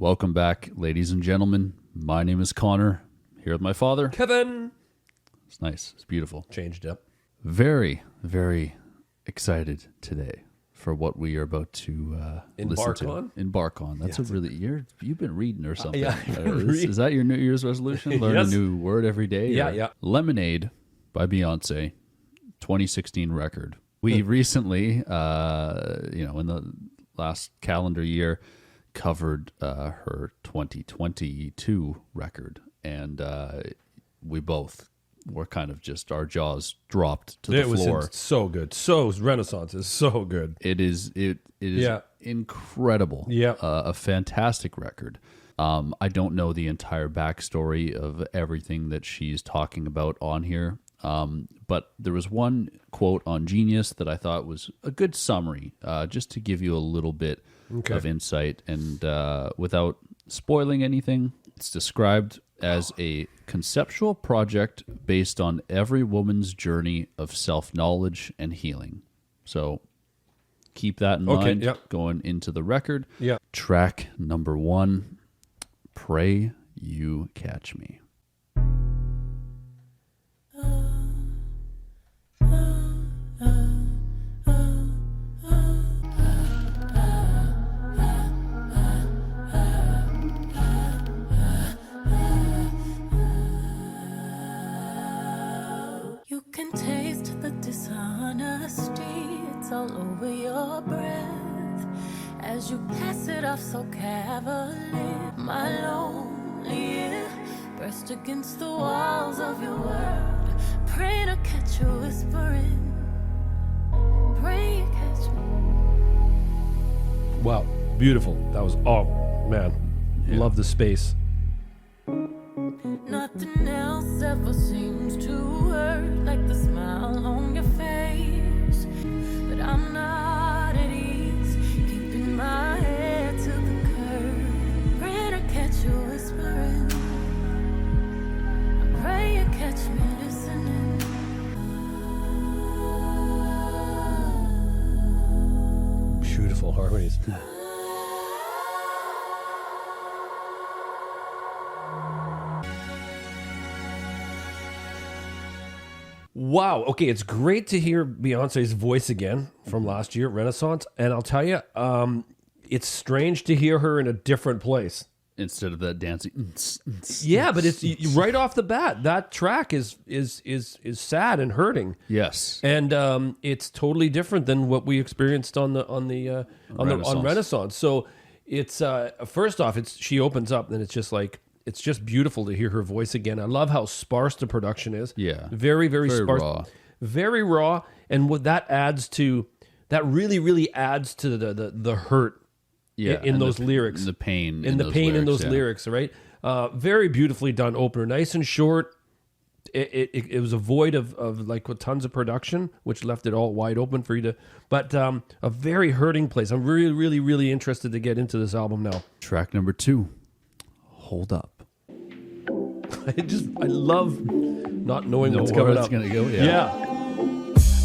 Welcome back, ladies and gentlemen. My name is Connor, here with my father. Kevin. It's nice. It's beautiful. Changed up. Very, very excited today for what we are about to listen to. Embark on. That's a really... You've been reading or something. Is that your New Year's resolution? Learn a new word every day? Yeah. Lemonade by Beyoncé, 2016 record. We recently, in the last calendar year, covered her 2022 record, and we both were kind of just, our jaws dropped to the floor. It was so good. Renaissance is so good. It is incredible. Yeah. A fantastic record. I don't know the entire backstory of everything that she's talking about on here. But there was one quote on Genius that I thought was a good summary, just to give you a little bit of insight. And without spoiling anything, it's described as a conceptual project based on every woman's journey of self-knowledge and healing. So keep that in mind going into the record. Yeah. Track number 1, Pray You Catch Me. All over your breath as you pass it off so cavalier. My lonely ear burst against the walls of your world, praying to catch you whispering, pray you catch me. Wow, beautiful. That was love the space. Nothing else ever seems to hurt like the smile on your face. But I'm not at ease, keeping my head to the curb, praying to catch you whispering. I pray you catch me listening. Beautiful harmonies. Wow. Okay, it's great to hear Beyonce's voice again from last year, Renaissance. And I'll tell you, it's strange to hear her in a different place. Instead of that dancing. Yeah, but it's right off the bat. That track is sad and hurting. Yes. And it's totally different than what we experienced on Renaissance. So it's first off, she opens up and it's just beautiful to hear her voice again. I love how sparse the production is. Yeah. Very, very sparse. Raw. Very raw. And what that really, really adds to the hurt in those lyrics. And the pain. In those lyrics, right? Very beautifully done opener. Nice and short. It was a void of like with tons of production, which left it all wide open for you to, but a very hurting place. I'm really, really, really interested to get into this album now. Track number 2, Hold Up. I love not knowing what's coming up. Gonna go. Yeah.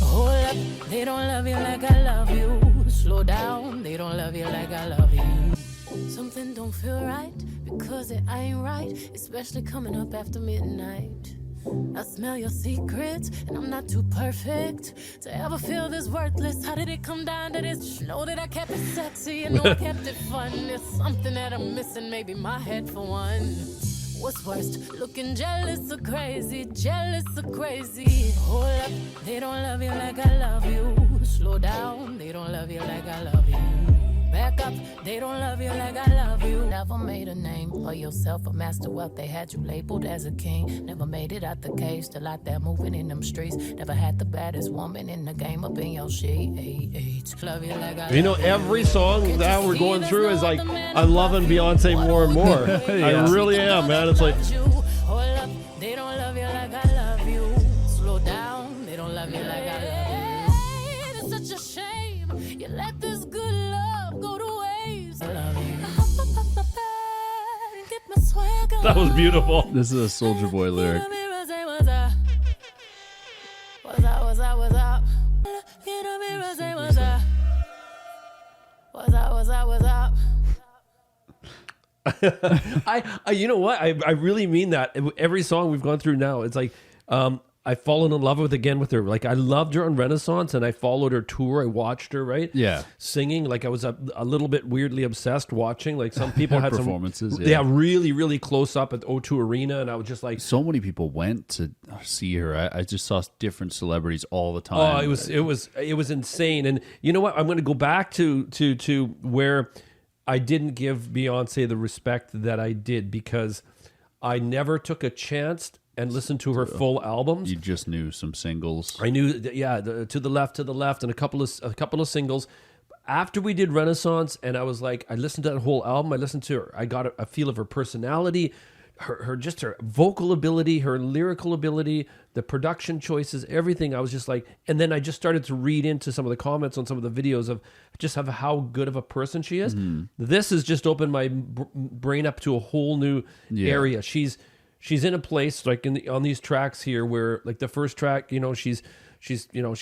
Hold up, they don't love you like I love you. Slow down, they don't love you like I love you. Something don't feel right because it ain't right, especially coming up after midnight. I smell your secrets, and I'm not too perfect to ever feel this worthless. How did it come down to this? Know that I kept it sexy, and know I kept it fun. There's something that I'm missing, maybe my head for one. What's worst, looking jealous or crazy, Hold up, they don't love you like I love you. Slow down, they don't love you like I love you. Back up, they don't love you like I love you. Never made a name for yourself, a master wealth. They had you labeled as a king. Never made it out the cave, still out there moving in them streets. Never had the baddest woman in the game up in your sheets. Love you like I love you. Every song that we're going through is like, I'm loving Beyonce more and more. I really am, man. It's like, hold up, they don't love you like I love you. Slow down, they don't love you like I love you. It's such a shame you let this good love go to waste. I love you. Hop up my bed and get my swag on. that was beautiful. This is a Soulja Boy lyric. What's up? Get a mirror, say what's up. What's up? You know what? I really mean that. Every song we've gone through now, it's like I've fallen in love with her. Like I loved her on Renaissance, and I followed her tour. I watched her, right? Yeah, singing. Like I was a little bit weirdly obsessed watching. Like some people had performances. Some, really, really close up at O2 Arena, and I was just like, so many people went to see her. I just saw different celebrities all the time. Oh, it was insane. And you know what? I'm going to go back to where I didn't give Beyonce the respect that I did, because I never took a chance and listened to her full albums. You just knew some singles. I knew, To the Left, and a couple of singles. After we did Renaissance, and I was like, I listened to that whole album. I listened to her. I got a feel of her personality, her vocal ability, her lyrical ability, the production choices, everything. I was just like, and then I just started to read into some of the comments on some of the videos of how good of a person she is. Mm-hmm. This has just opened my brain up to a whole new area. She's in a place like on these tracks here where, like the first track, she's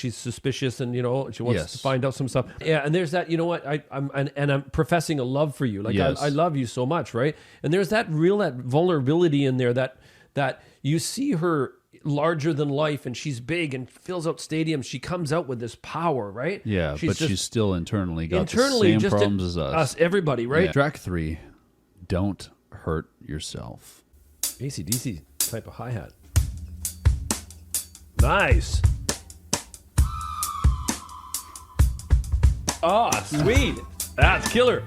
suspicious, and she wants to find out some stuff. Yeah, and there's that. You know what? I'm professing a love for you. Like I love you so much, right? And there's that vulnerability in there that you see her larger than life, and she's big and fills out stadiums. She comes out with this power, right? Yeah, she's still internally got the same problems as us. Everybody, right? Yeah. Track 3, Don't Hurt Yourself. AC/DC type of hi-hat. Nice. Oh, sweet. That's killer.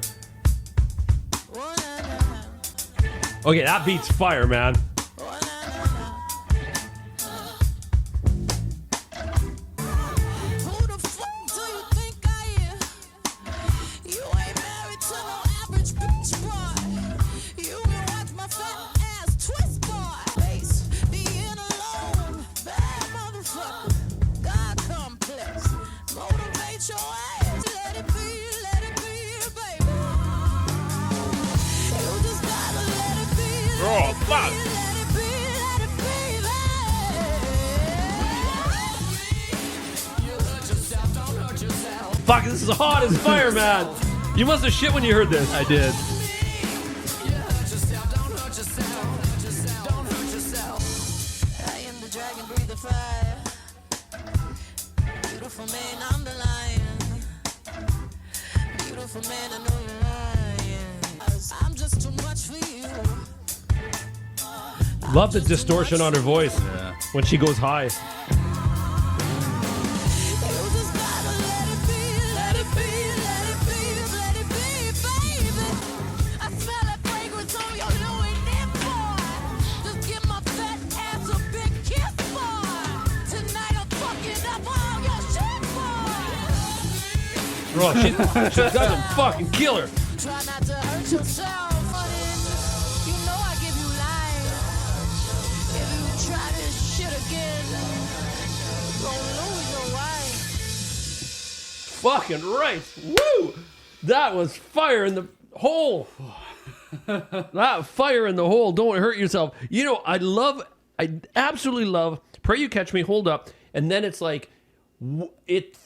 Okay, that beats fire, man. Oh, fuck. Fuck, this is hot as fire, man. You must have shit when you heard this. I did. Love the distortion on her voice when she goes high. Bro, she's got a fucking killer. Try not to hurt yourself. You know I give you life. If you try this shit again, you're gonna lose your wife. Fucking right. Woo! That was fire in the hole. That fire in the hole. Don't hurt yourself. I absolutely love Pray You Catch Me, Hold Up. And then it's like, it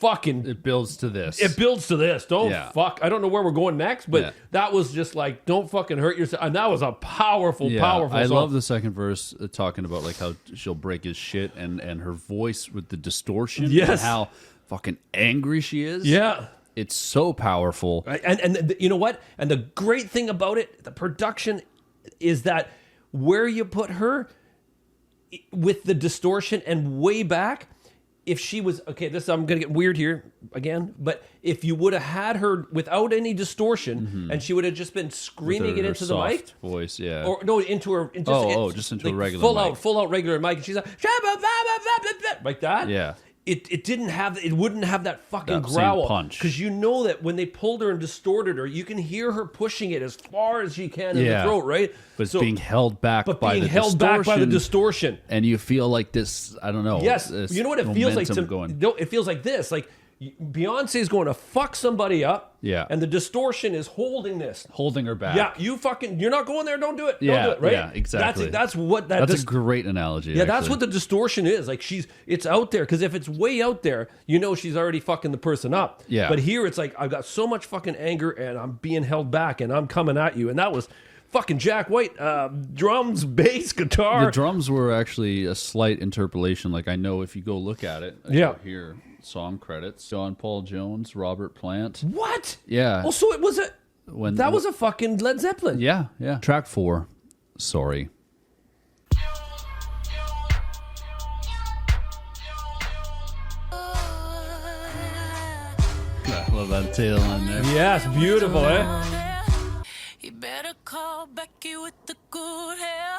builds to this. It builds to this. Fuck. I don't know where we're going next, but that was just like, don't fucking hurt yourself. And that was a powerful song. I love the second verse talking about like how she'll break his shit and her voice with the distortion. Yes. And how fucking angry she is. Yeah. It's so powerful. And you know what? And the great thing about it, the production, is that where you put her with the distortion and way back, if she was, okay, I'm going to get weird here again, but if you would have had her without any distortion and she would have just been screaming it into the mic. Voice, yeah. Or no, into her. Just into a regular mic. Full out regular mic. And she's like, like that. Yeah. It wouldn't have that fucking that growl punch. Because you know that when they pulled her and distorted her, you can hear her pushing it as far as she can in the throat, right? But it's being held back by the distortion. And you feel like this, I don't know. Yes, you know what it feels like? It feels like this, like Beyonce's going to fuck somebody up. Yeah. And the distortion is holding her back. Yeah, you're not going there, don't do it. Don't do it, right? Yeah, exactly. That's a great analogy. Yeah, that's what the distortion is. Like it's out there, because if it's way out there, she's already fucking the person up. Yeah. But here it's like, I've got so much fucking anger and I'm being held back and I'm coming at you. And that was fucking Jack White, drums, bass, guitar. The drums were actually a slight interpolation. Like, I know if you go look at it, here, song credits, John Paul Jones, Robert Plant. What? Yeah. Oh, so it was that was a fucking Led Zeppelin. Yeah. Track 4, Sorry. I love that tail on there. Yes, beautiful, eh? You better call Becky with the good hair.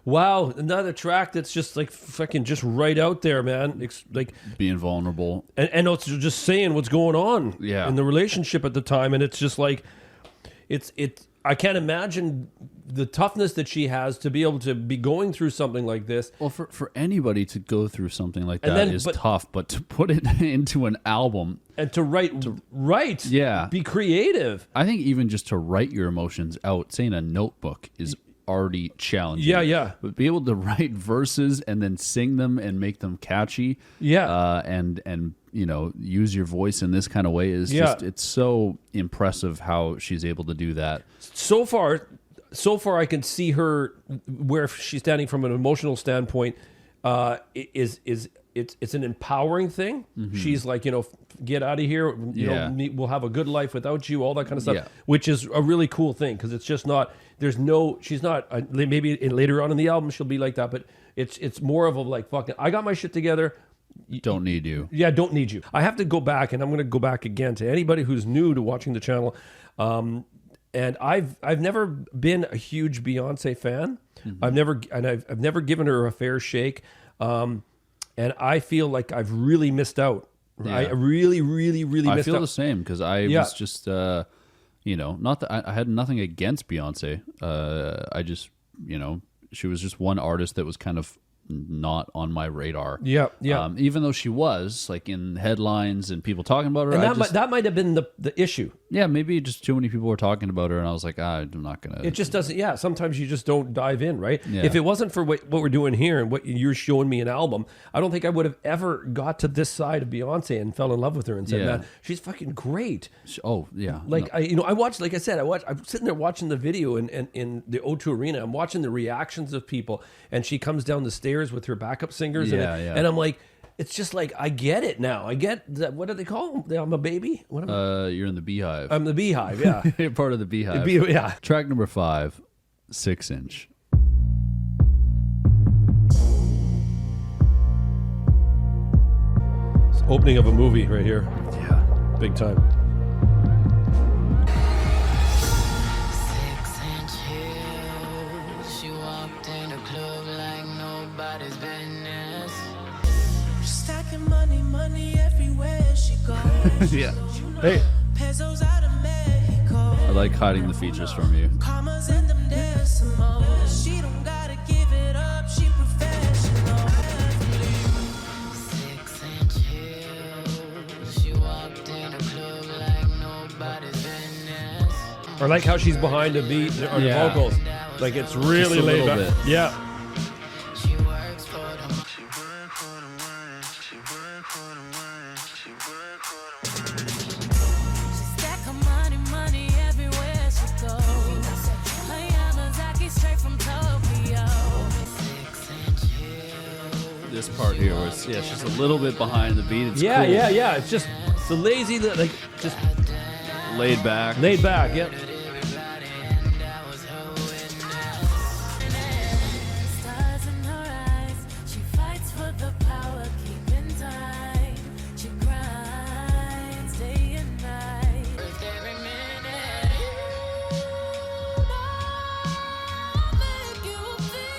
Wow, another track that's just like fucking just right out there, man. It's like being vulnerable, and it's just saying what's going on in the relationship at the time, and it's just like it's I can't imagine the toughness that she has to be able to be going through something like this. Well, for anybody to go through something like that is tough, but to put it into an album and to write, be creative. I think even just to write your emotions out, say in a notebook, is already challenging. Yeah. But be able to write verses and then sing them and make them catchy. And you know, use your voice in this kind of way is just, it's so impressive how she's able to do that. So far I can see her where she's standing from an emotional standpoint. It's an empowering thing. Mm-hmm. She's like, you know, get out of here. You know, we'll have a good life without you. All that kind of stuff, which is a really cool thing because it's just not. She's not. Maybe later on in the album she'll be like that, but it's more of a like fucking. I got my shit together. Don't need you. Yeah, don't need you. I have to go back, and I'm going to go back again to anybody who's new to watching the channel. And I've never been a huge Beyonce fan. Mm-hmm. I've never given her a fair shake. And I feel like I've really missed out. Yeah. I really missed out. I feel the same because I was just, you know, not that I had nothing against Beyonce. I just, you know, she was just one artist that was kind of not on my radar. Yeah. Even though she was like in headlines and people talking about her, and that might have been the issue. Yeah, maybe just too many people were talking about her, and I was like, I'm not gonna. It just doesn't. Yeah, sometimes you just don't dive in, right? Yeah. If it wasn't for what we're doing here and what you're showing me an album, I don't think I would have ever got to this side of Beyonce and fell in love with her and said, "Man, she's fucking great." Oh yeah, like I watched. Like I said, I'm sitting there watching the video in the O2 Arena. I'm watching the reactions of people, and she comes down the stairs with her backup singers, and I'm like. It's just like, I get it now. I get that. What do they call them? I'm a baby? What am I? You're in the Beehive. I'm the Beehive, yeah. You're part of the Beehive. Yeah. Track number 5, 6-inch. It's opening of a movie right here. Yeah. Big time. 6-inch heels. She walked in a club like nobody's business. Stacking money everywhere she goes. Yeah. Hey. Pesos out of Mexico. I like hiding the features from you. Commas in them decimals. She don't gotta give it up. She professional. 6-inch heels. She walked in a club like nobody's business. I like how she's behind the beat or the vocals. Like it's really laid back. Yeah. She works for them. This part here where it's, she's a little bit behind the beat. It's cool. Yeah. It's just the lazy, like just laid back. Yep. Stars in her eyes. She fights for the power, keeping time. She grinds day and night. Every minute. Make you feel.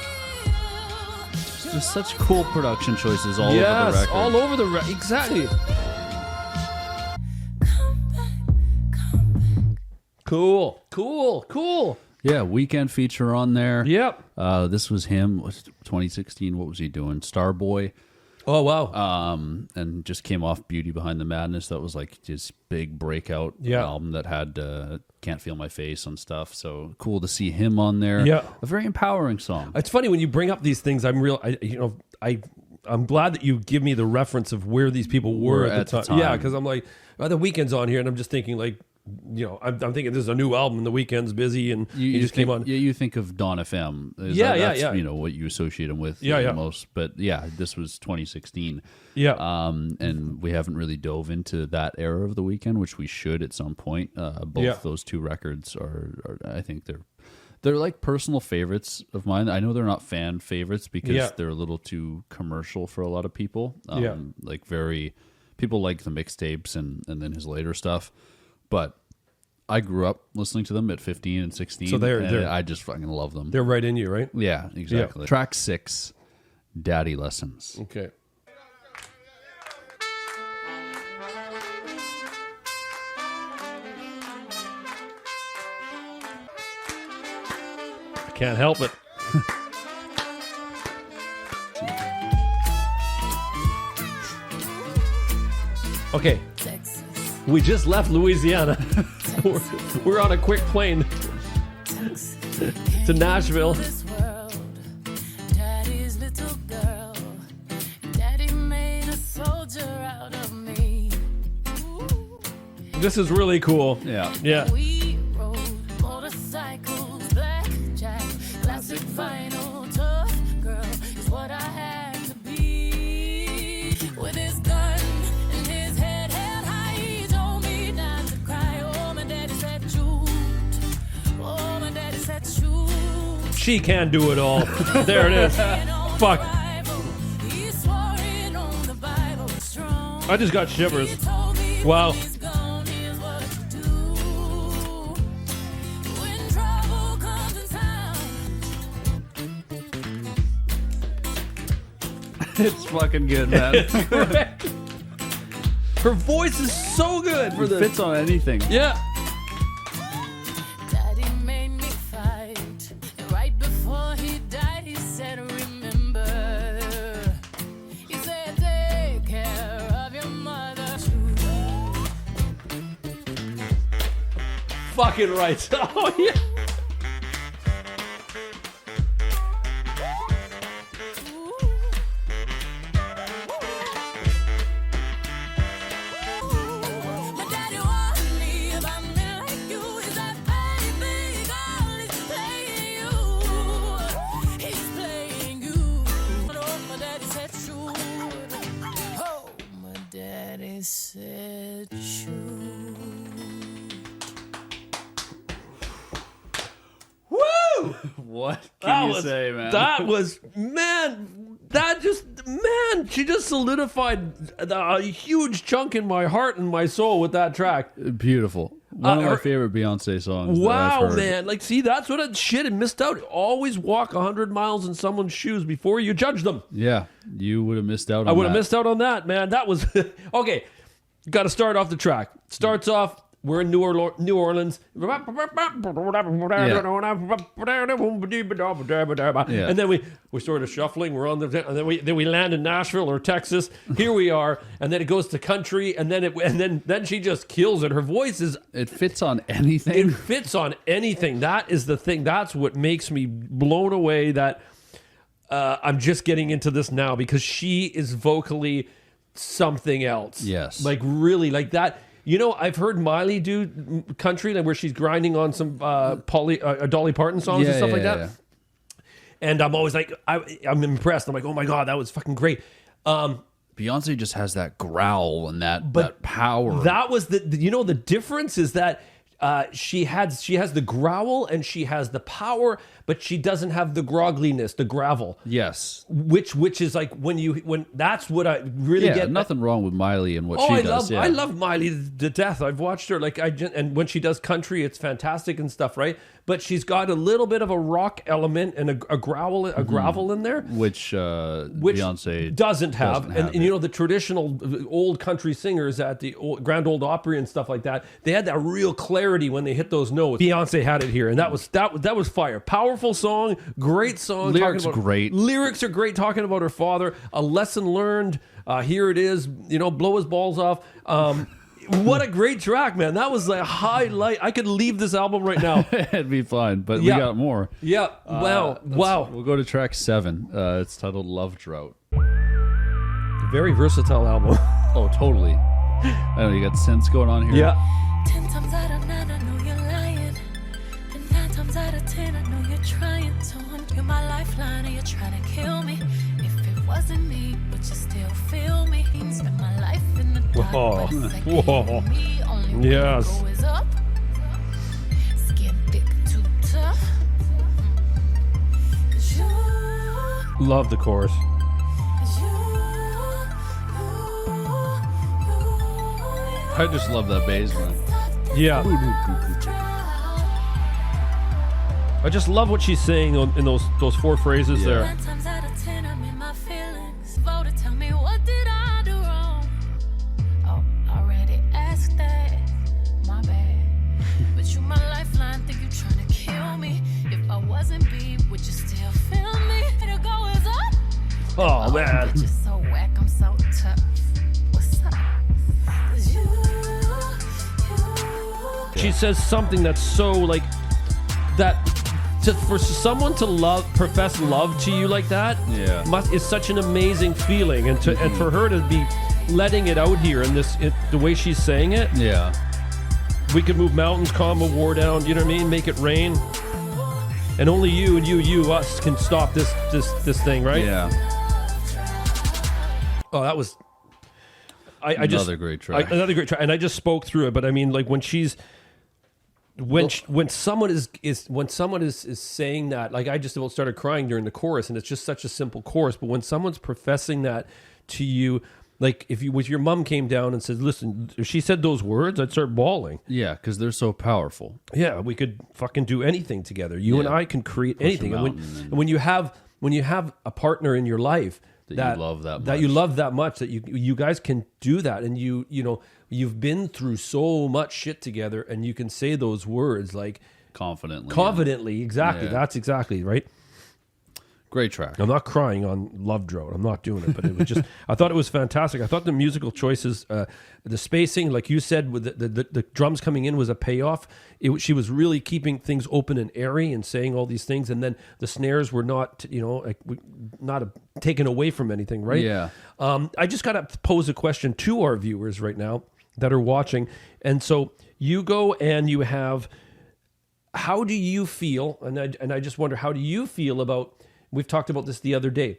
Just such cool production choices all over the record. All over the record. Exactly. Cool. Yeah, Weeknd feature on there. Yep. This was him. 2016. What was he doing? Starboy. Oh wow. And just came off Beauty Behind the Madness. That was like his big breakout album that had Can't Feel My Face and stuff. So cool to see him on there. Yeah. A very empowering song. It's funny when you bring up these things. I'm glad that you give me the reference of where these people were at the time. Yeah, because I'm like, the Weeknd's on here, and I'm just thinking like I'm thinking this is a new album. The Weeknd's busy, and he just came on. Yeah, you think of Dawn FM. That's, what you associate him with most. But yeah, this was 2016. Yeah. And we haven't really dove into that era of the Weeknd, which we should at some point. Both those two records are I think they're like personal favorites of mine. I know they're not fan favorites because they're a little too commercial for a lot of people. Like people like the mixtapes and then his later stuff. But I grew up listening to them at 15 and 16. So I just fucking love them. They're right in you, right? Yeah, exactly. Yeah. Track 6, Daddy Lessons. Okay. I can't help it. Okay. We just left Louisiana. We're on a quick plane to Nashville. Daddy's little girl. Daddy made a soldier out of me. This is really cool. Yeah. Yeah. We rode motorcycles, blackjack, classic vinyl, tough girl is what I had to be. With his gun in his head held high, he told me not to cry. Oh, my daddy said shoot. Oh, my daddy said shoot. She can do it all. There it is. Fuck. He swore it on the Bible strong. I just got shivers. He told me Wow. when he's gone, here's what to do. When trouble comes in town. It's fucking good, man. Her voice is so good for It this. fits on anything. Yeah. Daddy made me fight. And right before he died, he said, remember. He said, take care of your mother. Fucking right. Oh, yeah. My daddy warned me about men like you. He's that fatty big girl. He's playing you. He's playing you. Oh, my daddy said shoot. Oh, my daddy said shoot. Woo! What can you say, man? That was, she just solidified a huge chunk in my heart and my soul with that track. Beautiful. One of my favorite Beyonce songs. that I've Wow, heard. man. Like, see, that's what shit I missed out. Always walk 100 miles in someone's shoes before you judge them. Yeah, you would have missed out on I would have that. missed out on that, man. That was okay. Got to start off the track. Starts off. We're in New Orleans, and then we sort of shuffling. We're on the, and then we land in Nashville or Texas. Here we are, and then it goes to country, and then she just kills it. Her voice is It fits on anything. it fits on anything. That is the thing. That's what makes me blown away. That I'm just getting into this now because she is vocally something else. Yes. Like really like that. You know, I've heard Miley do country where she's grinding on some Dolly Parton songs and stuff like that. Yeah. And I'm always like, I'm impressed. I'm like, oh my God, that was fucking great. Beyonce just has that growl and that power. That was the difference is that she has the growl and she has the power, but she doesn't have the groggliness, the gravel. Yes. Which is like when that's what I really get. Nothing wrong with Miley and what she does. I love Miley to death. I've watched her and when she does country, it's fantastic and stuff, right? But she's got a little bit of a rock element and a gravel in there, which Beyonce doesn't have. And you know, the traditional old country singers at the Grand Ole Opry and stuff like that, they had that real clarity when they hit those notes. Beyonce had it here, and that was fire. Powerful song, great song. Lyrics great. Lyrics are great. Talking about her father, a lesson learned. Here it is. You know, blow his balls off. What a great track, man. That was a highlight. I could leave this album right now. It'd be fine, but Yeah. we got more. Yeah. Wow. We'll go to track 7. It's titled Love Drought. Very versatile album. Oh, totally. I know you got synths going on here. Yeah. 10 times out of 9, I know you're lying. And 9 times out of 10, I know you're trying. So you're my lifeline, and you're trying to kill me. If it wasn't me, would you still feel me? Spend my life in the dark, Whoa. but it's like Whoa. me. Only way Yes. to go is up. Skin thick, too tough. 'Cause you, Love the chorus. 'cause you. I just love that bass line. Yeah. I just love what she's saying in those four phrases there. 9 times out of 10, I'm in my feelings. Vote to tell me what did I do wrong? Oh, already asked that. My bad. But you my lifeline, think you trying to kill me. If I wasn't B, would you still feel me? It'll go is up. Oh, man. Bitch is so whack, I'm so tough. What's up? 'Cause you. She says something that's so like that. For someone to profess love to you like that, Yeah. is such an amazing feeling, and for her to be letting it out here in the way she's saying it. Yeah. We could move mountains, calm a war down. You know what I mean? Make it rain, and only you and us can stop this thing, right? Yeah. Oh, that was. Another great track. Another great track, and I just spoke through it, but I mean, like when she's. When someone is saying that, like I just about started crying during the chorus, and it's just such a simple chorus. But when someone's professing that to you, like if your mom came down and said, "Listen," if she said those words, I'd start bawling. Yeah, because they're so powerful. Yeah, we could fucking do anything together. You and I can create anything. And when you have a partner in your life that you love that much, that you guys can do that, and you've been through so much shit together, and you can say those words like confidently. Exactly. Yeah. That's exactly right. Great track. I'm not crying on Love Drought. I'm not doing it, but it was just, I thought it was fantastic. I thought the musical choices, the spacing, like you said, with the drums coming in was a payoff. She was really keeping things open and airy and saying all these things. And then the snares were not, not taken away from anything, right? Yeah. I just got to pose a question to our viewers right now that are watching. And so you go and you have, how do you feel? And I just wonder, how do you feel about, we've talked about this the other day,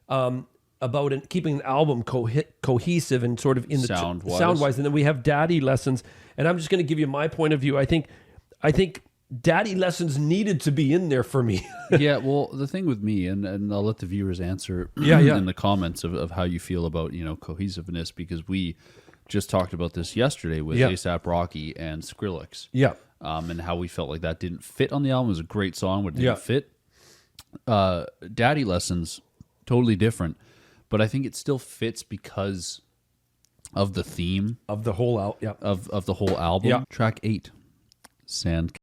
about keeping an album cohesive and sort of in the sound-wise. And then we have Daddy Lessons. And I'm just going to give you my point of view. I think Daddy Lessons needed to be in there for me. Yeah, well, the thing with me, and I'll let the viewers answer Yeah. in the comments of how you feel about, cohesiveness, because we just talked about this yesterday with A$AP Rocky and Skrillex. Yeah. And how we felt like that didn't fit on the album. It was a great song, but it didn't fit. Daddy Lessons, totally different, but I think it still fits because of the theme of the whole album. Yeah. Of the whole album. Yeah. Track 8, Sandcastles.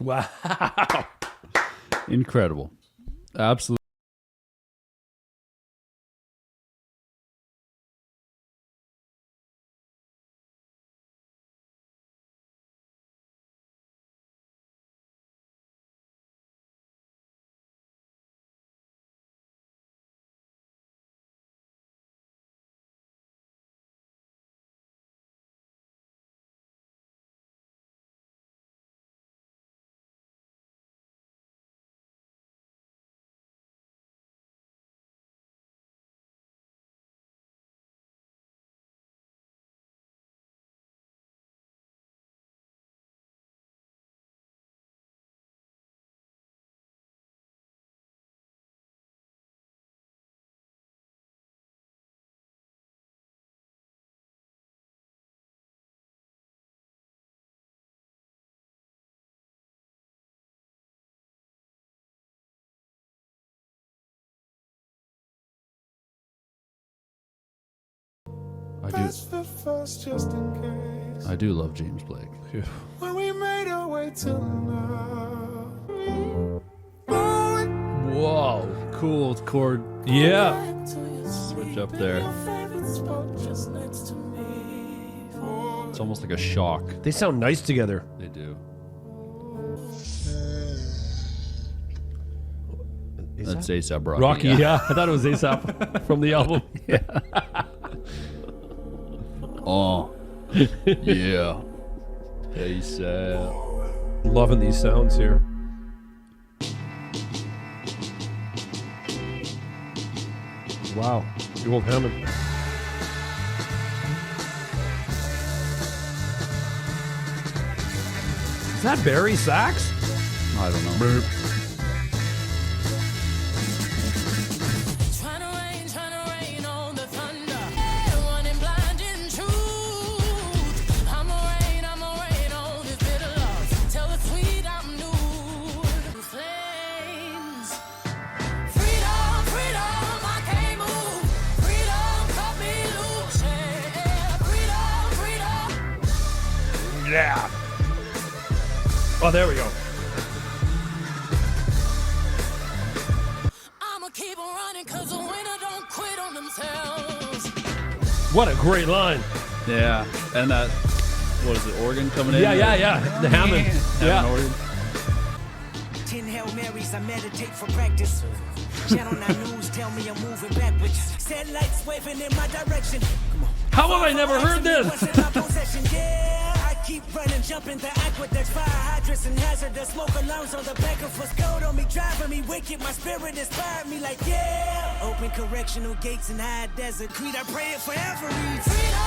Wow. Incredible. Absolutely. I do love James Blake. Yeah. When we made our way to love. Whoa. Cool chord Yeah. switch up there. It's almost like a shock. They sound nice together. They do. That's A$AP Rocky. Rocky, yeah. I thought it was A$AP from the album. Oh, yeah. A$AP. Loving these sounds here. Wow. The old Hammond. Is that Barry sax? I don't know. Tryna rain on the thunder. Running blind in truth. I'ma rain on this bitter love. Tell the sweet I'm new. Flames. Freedom, freedom, I can't move. Freedom, cut me loose. Yeah, freedom. Yeah. Oh, there we go. I'ma keep on running 'cause the winner don't quit on themselves. What a great line. Yeah, and that, what is it, organ coming in? Yeah. The Hammond. Yeah. Organ. 10 Hail Marys, I meditate for practice. Channel 9 News tell me I'm moving backwards. Satellites waving in my direction. Come on. How have I never heard this? Yeah, I keep running, jumping the aqueducts, fire hydrants and hazardous smoke alarms on the back of us. Gold on me, driving me wicked. My spirit inspired me like, yeah. Open correctional gates in high desert. Creed, I pray it forever.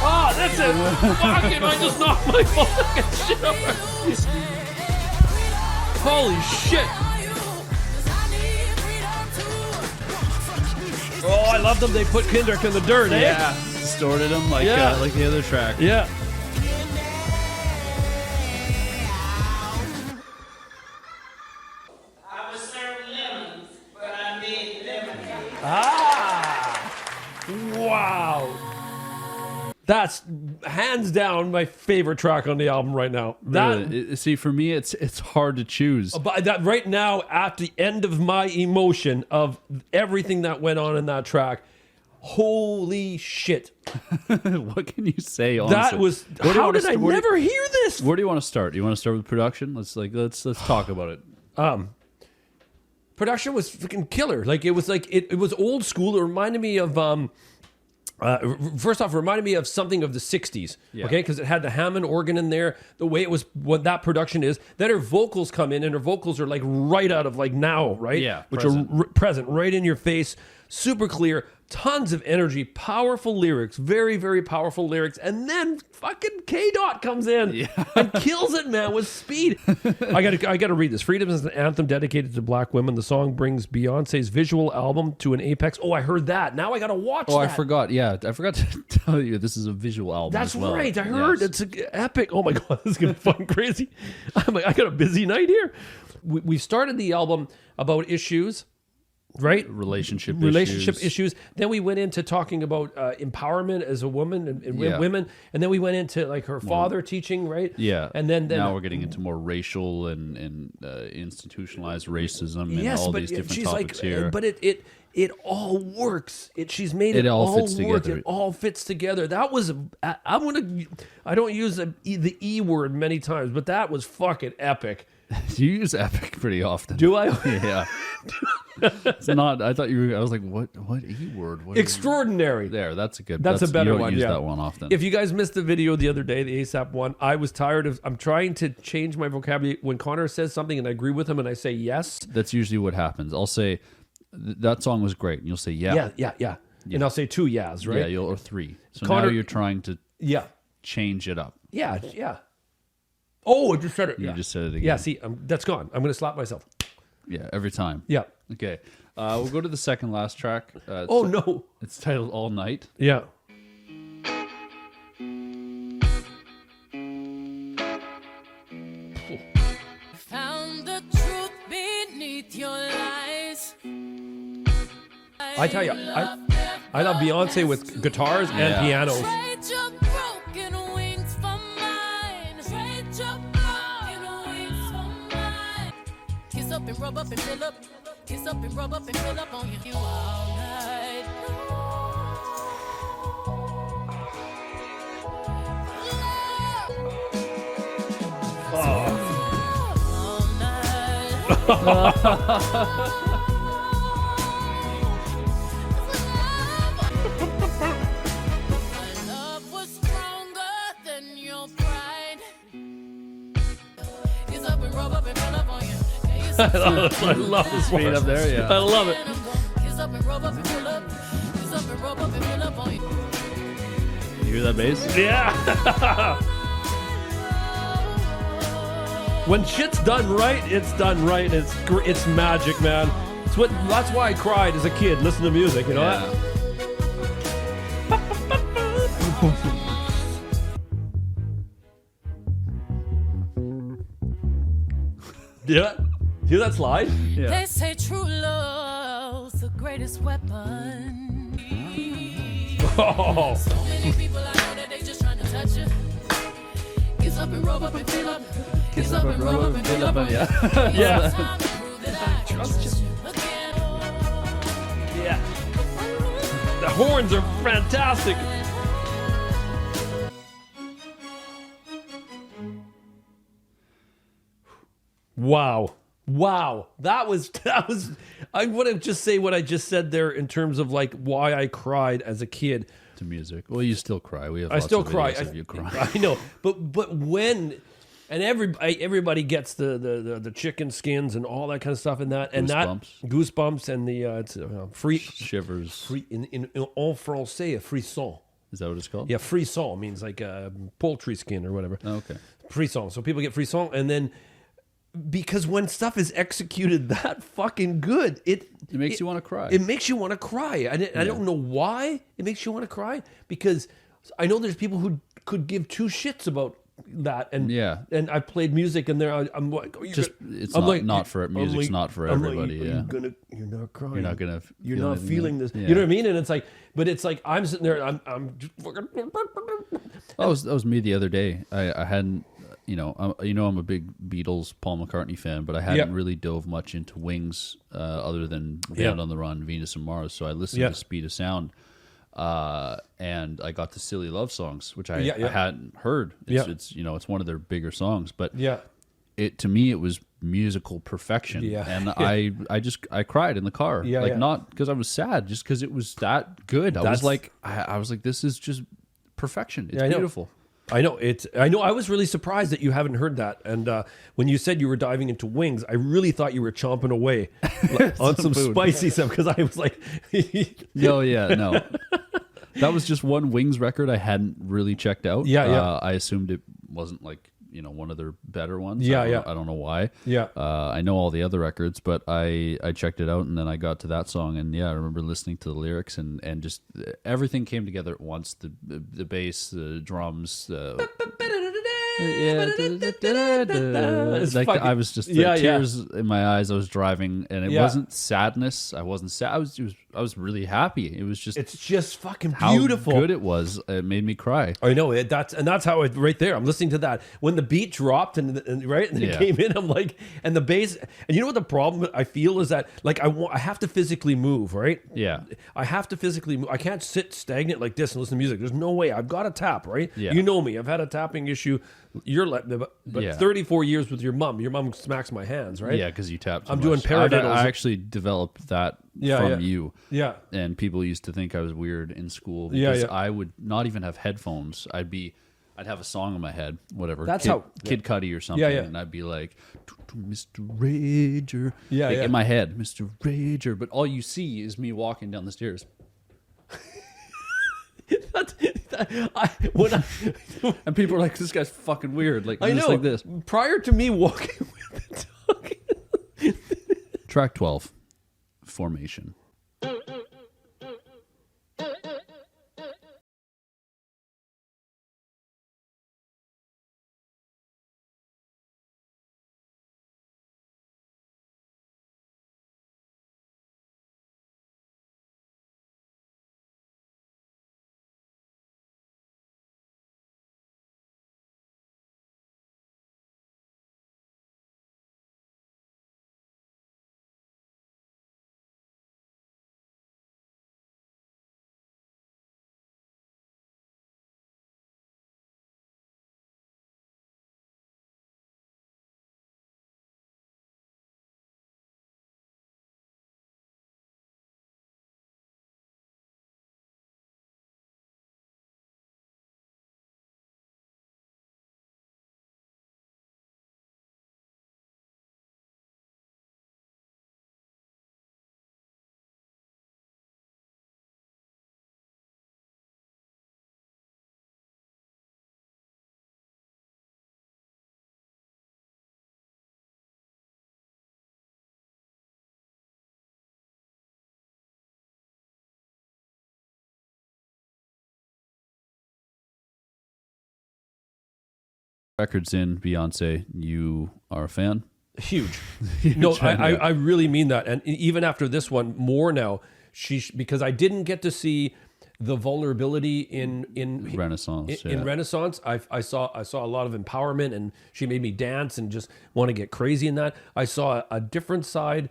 Oh, that's it. Fucking, I just knocked my fucking shit over. Holy shit. Oh, I love them. They put Kendrick in the dirt, eh? Yeah, distorted them like Yeah. like the other track. Yeah. I was served lemons, but I made lemonade. Ah! Wow. That's hands down my favorite track on the album right now. That, Really. See, for me, it's hard to choose. but that right now, at the end of my emotion of everything that went on in that track, holy shit. What can you say? Honestly? That was. Where do you How wanna did I st- where do you- never hear this? Where do you want to start? Do you want to start with production? Let's talk about it. Production was freaking killer. Like it was it was old school. It reminded me of first off, it reminded me of something of the 60s. Yeah. Okay, because it had the Hammond organ in there, the way it was, what that production is. Then her vocals come in, and her vocals are like right out of like now, right? Yeah, which present. are present, right in your face, super clear, tons of energy, powerful lyrics, very, very powerful lyrics. And then fucking K-Dot comes in and kills it, man, with speed. I gotta read this. Freedom is an anthem dedicated to black women. The song brings Beyonce's visual album to an apex. Oh, I heard that. Now I gotta watch that. Oh, I forgot. Yeah, I forgot to tell you this is a visual album. That's as well. right. I heard Yes. it's epic. Oh my god, this is gonna be fucking crazy. I'm like, I got a busy night here. We started the album about issues, right? relationship issues. Then we went into talking about empowerment as a woman and Yeah. women, and then we went into like her father teaching, right? Yeah, and then now we're getting into more racial and institutionalized racism and all these different she's topics like, here. but it all works. She's made it, It all all fits work. together. It all fits together. That was I don't use the E word many times, but that was fucking epic. You use epic pretty often. Do I? Yeah. It's not. I thought you were. I was like, what E word? What Extraordinary. There, that's a good. That's a better you don't one. Use yeah. that one often. If you guys missed the video the other day, the A$AP one, I was tired of. I'm trying to change my vocabulary. When Connor says something and I agree with him and I say yes, That's usually what happens. I'll say that song was great, and you'll say yeah, yeah, and I'll say two yeahs, right? yeah, or three. So Connor- now you're trying to yeah, change it up. yeah. Oh, I just said it. You yeah. just said it again. Yeah, see, that's gone. I'm going to slap myself. Yeah, every time. Yeah. Okay. We'll go to the second last track. Oh no. It's titled "All Night." Yeah. Found the truth beneath your lies. I tell you, I love Beyonce with guitars and Yeah. pianos. Trade your rub up and fill up. Kiss up and rub up and fill up on you all night. All night. I love the speed up there. Yeah, I love it. You hear that bass? Yeah. When shit's done right, it's done right. It's magic, man. That's why I cried as a kid. Listen to music, you know. Yeah. Yeah. Hear that slide? Yeah. They say true love's the greatest weapon. Oh. So many people I know that they just trying to touch you. Kiss up and rub up and fill up. Kiss up and rub up and fill up. Yeah. Yeah. Trust you. Yeah. The horns are fantastic. Wow. That was I want to just say what I just said there in terms of like why I cried as a kid. To music. Well, you still cry. We have. I lots still of cry. videos of you crying. I know, but when and everybody gets the chicken skins and all that kind of stuff in that and Goosebumps. that goosebumps and the it's free Shivers. in français a frisson. Is that what it's called? Yeah, frisson means like a poultry skin or whatever. Oh, okay. Frisson. So people get frisson, and then because when stuff is executed that fucking good, it makes you want to cry. It makes you want to cry. I don't know why it makes you want to cry, because I know there's people who could give two shits about that, and Yeah. and I played music, and there I'm like, oh, Just it's I'm not, like, not for I'm music's like- not for I'm like, everybody. you're Yeah. you're not crying. You're not gonna. You're feel not anything. feeling this. Yeah. You know what I mean? And it's like, but it's like I'm sitting there. I'm just fucking. That was me the other day. I hadn't, I'm a big Beatles, Paul McCartney fan, but I hadn't really dove much into Wings other than Band on the Run, Venus and Mars. So I listened to Speed of Sound, and I got to Silly Love Songs, which I hadn't heard. It's one of their bigger songs, but to me it was musical perfection. And I cried in the car, not because I was sad, just because it was that good. I was like, this is just perfection. It's beautiful. I know. I was really surprised that you haven't heard that. And when you said you were diving into Wings, I really thought you were chomping away on some spicy stuff, because I was like, no. That was just one Wings record I hadn't really checked out. I assumed it wasn't like, one of their better ones. I don't know why. I know all the other records, but I checked it out, and then I got to that song, and I remember listening to the lyrics, and just everything came together at once. The bass, the drums, I was just tears in my eyes. I was driving, and it wasn't sadness. I wasn't sad. I was really happy. It was just, it's just fucking how beautiful. good it was. It made me cry. I know it. That's how it right there. I'm listening to that when the beat dropped and it came in. I'm like, and the bass. And you know what the problem I feel is that, like, I have to physically move, right? Yeah. I have to physically move. I can't sit stagnant like this and listen to music. There's no way. I've got to tap, right? Yeah. You know me. I've had a tapping issue. You're like, but 34 years with your mom. Your mom smacks my hands, right? Yeah, because you tapped. I'm doing paradiddles. I actually developed that from you. Yeah. And people used to think I was weird in school because I would not even have headphones. I'd have a song in my head, whatever. That's Kid Cudi or something, and I'd be like, Mr. Rager, in my head, Mr. Rager. But all you see is me walking down the stairs. And people are like, this guy's fucking weird. Like, I know. like this. Prior to me walking with the dog. Track 12, Formation. records in, Beyonce, you are a fan? Huge. No, I really mean that. And even after this one, more now, because I didn't get to see the vulnerability in Renaissance. In Renaissance, I saw a lot of empowerment, and she made me dance and just want to get crazy in that. I saw a different side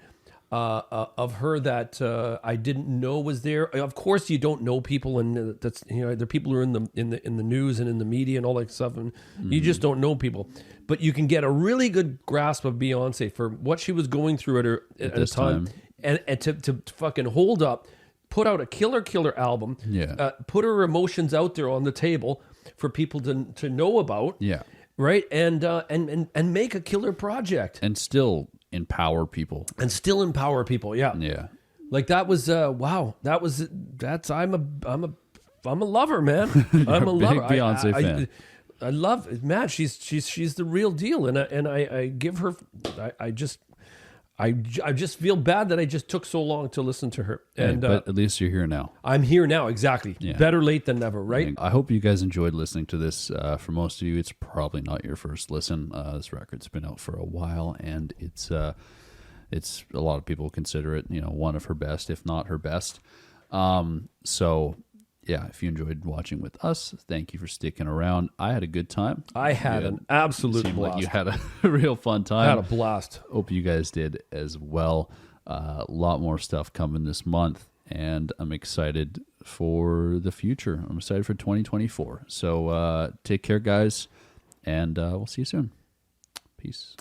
of her that I didn't know was there. Of course, you don't know people, and that's the people who are in the news and in the media and all that stuff, and you just don't know people. But you can get a really good grasp of Beyonce for what she was going through at the time, and to fucking hold up. Put out a killer album. Yeah. Put her emotions out there on the table for people to know about. Yeah. Right. And make a killer project. And still empower people. Yeah. Yeah. Like that was wow. I'm a lover, man. I'm a lover. Big Beyonce fan. I love, man. She's the real deal, and I give her. I just feel bad that I just took so long to listen to her. And but at least you're here now. I'm here now, exactly. Yeah. Better late than never, right? I hope you guys enjoyed listening to this. For most of you, it's probably not your first listen. This record's been out for a while, and it's a lot of people consider it, one of her best, if not her best. So yeah, if you enjoyed watching with us, thank you for sticking around. I had a good time. I had an absolute blast. Like you had a real fun time. I had a blast. Hope you guys did as well. A lot more stuff coming this month, and I'm excited for the future. I'm excited for 2024. So take care, guys, and we'll see you soon. Peace.